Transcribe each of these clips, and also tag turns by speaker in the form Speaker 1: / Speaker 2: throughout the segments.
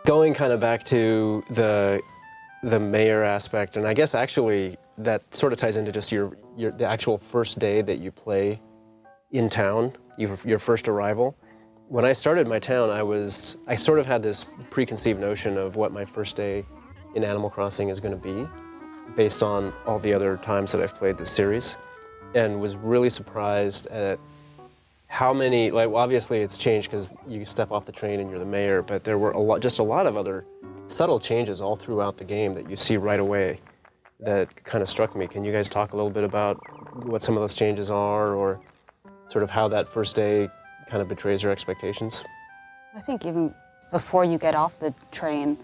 Speaker 1: going kind of back to the mayor aspect, and I guess actually that sort of ties into just the actual first day that you play in town, your first arrival. When I started my town, I sort of had this preconceived notion of what my first day in Animal Crossing is going to be, based on all the other times that I've played this series, and was really surprised at how many, like, obviously it's changed because you step off the train and you're the mayor, but there were just a lot of other subtle changes all throughout the game that you see right away that kind of struck me. Can you guys talk a little bit about what some of those changes are, or sort of how that first day kind of betrays your expectations?
Speaker 2: I think even before you get off the train,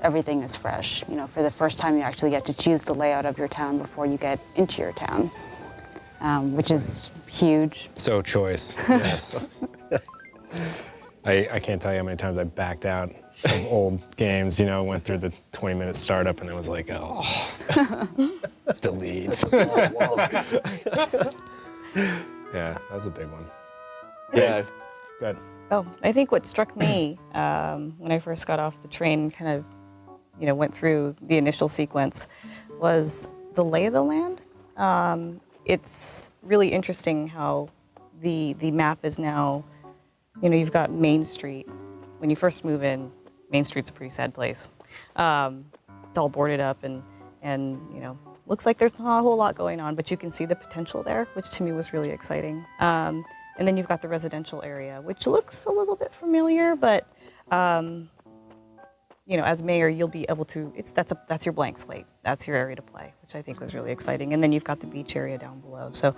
Speaker 2: everything is fresh. You know, for the first time you actually get to choose the layout of your town before you get into your town, which is huge.
Speaker 3: So choice, yes. I can't tell you how many times I backed out of old games, you know, went through the 20-minute startup and it was like, oh, delete. Yeah, that was a big one.
Speaker 1: Yeah.
Speaker 3: Good.
Speaker 4: Oh, I think what struck me when I first got off the train, kind of, you know, went through the initial sequence, was the lay of the land. It's really interesting how the map is now, you know, you've got Main Street. When you first move in, Main Street's a pretty sad place. It's all boarded up and you know, looks like there's not a whole lot going on, but you can see the potential there, which to me was really exciting. And then you've got the residential area, which looks a little bit familiar, but you know, as mayor, you'll be able to, that's your blank slate. That's your area to play, which I think was really exciting. And then you've got the beach area down below. So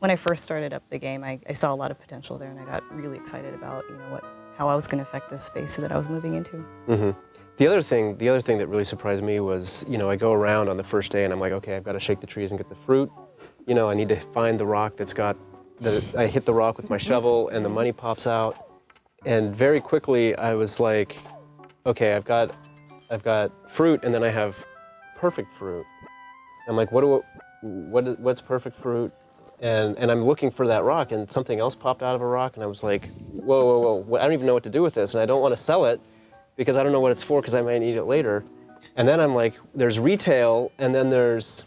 Speaker 4: when I first started up the game, I saw a lot of potential there, and I got really excited about, you know, how I was going to affect this space that I was moving into.
Speaker 1: Mm-hmm. The other thing that really surprised me was, you know, I go around on the first day and I'm like, okay, I've got to shake the trees and get the fruit. You know, I need to find the rock that's got I hit the rock with my shovel and the money pops out. And very quickly I was like, okay, I've got fruit, and then I have perfect fruit. I'm like, what's perfect fruit? And I'm looking for that rock, and something else popped out of a rock, and I was like, whoa, I don't even know what to do with this, and I don't want to sell it because I don't know what it's for because I might need it later. And then I'm like, there's retail, and then there's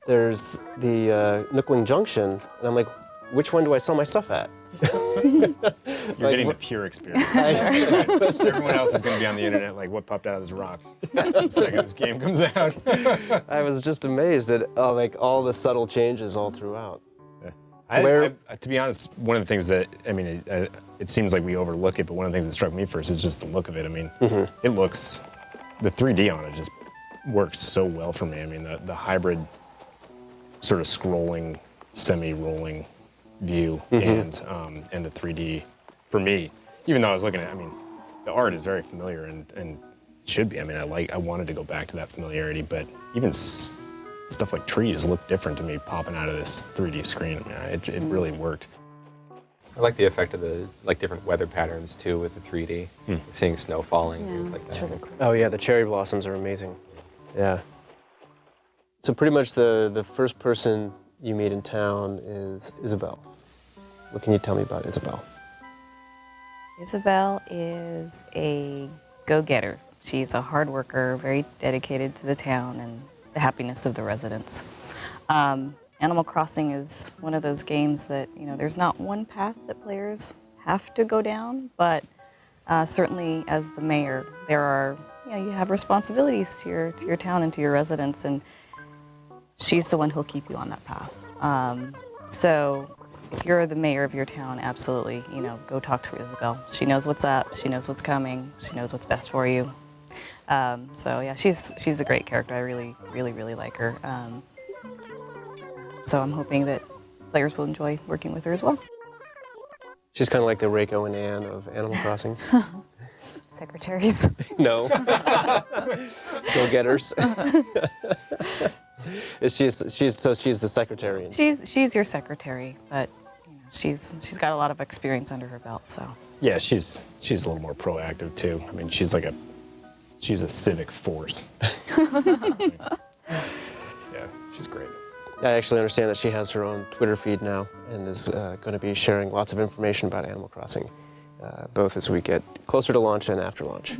Speaker 1: the Nookling Junction, and I'm like, which one do I sell my stuff at?
Speaker 3: You're getting the pure experience. Everyone else is going to be on the internet like, what popped out of this rock? The second this game comes out.
Speaker 1: I was just amazed at like all the subtle changes all throughout.
Speaker 3: Yeah. To be honest, one of the things that, I mean, it seems like we overlook it, but one of the things that struck me first is just the look of it. I mean, it looks, the 3D on it just works so well for me. I mean, the hybrid sort of scrolling, semi-rolling view and the 3D, for me, even though I was looking at, I mean, the art is very familiar and should be. I mean, I wanted to go back to that familiarity, but even stuff like trees look different to me popping out of this 3D screen. I mean, it really worked.
Speaker 5: I like the effect of the different weather patterns too with the 3D. Seeing snow falling, things like that.
Speaker 2: It's really cool.
Speaker 1: Oh yeah, the cherry blossoms are amazing. Yeah. So pretty much the first person you meet in town is Isabel. What can you tell me about Isabel?
Speaker 4: Isabel is a go-getter. She's a hard worker, very dedicated to the town and the happiness of the residents. Animal Crossing is one of those games that, you know, there's not one path that players have to go down, but certainly as the mayor, there are, you know, you have responsibilities to your town and to your residents, and she's the one who'll keep you on that path. So if you're the mayor of your town, absolutely, you know, go talk to Isabel. She knows what's up, she knows what's coming, she knows what's best for you. So yeah, she's a great character. I really, really, really like her. So I'm hoping that players will enjoy working with her as well.
Speaker 1: She's kind of like the Reiko and Anne of Animal Crossing.
Speaker 2: Secretaries.
Speaker 1: No. Go-getters. She's the secretary.
Speaker 4: She's your secretary, but you know, she's got a lot of experience under her belt. So
Speaker 3: Yeah, she's a little more proactive too. I mean, she's a civic force. Yeah, she's great.
Speaker 1: I actually understand that she has her own Twitter feed now and is going to be sharing lots of information about Animal Crossing, both as we get closer to launch and after launch.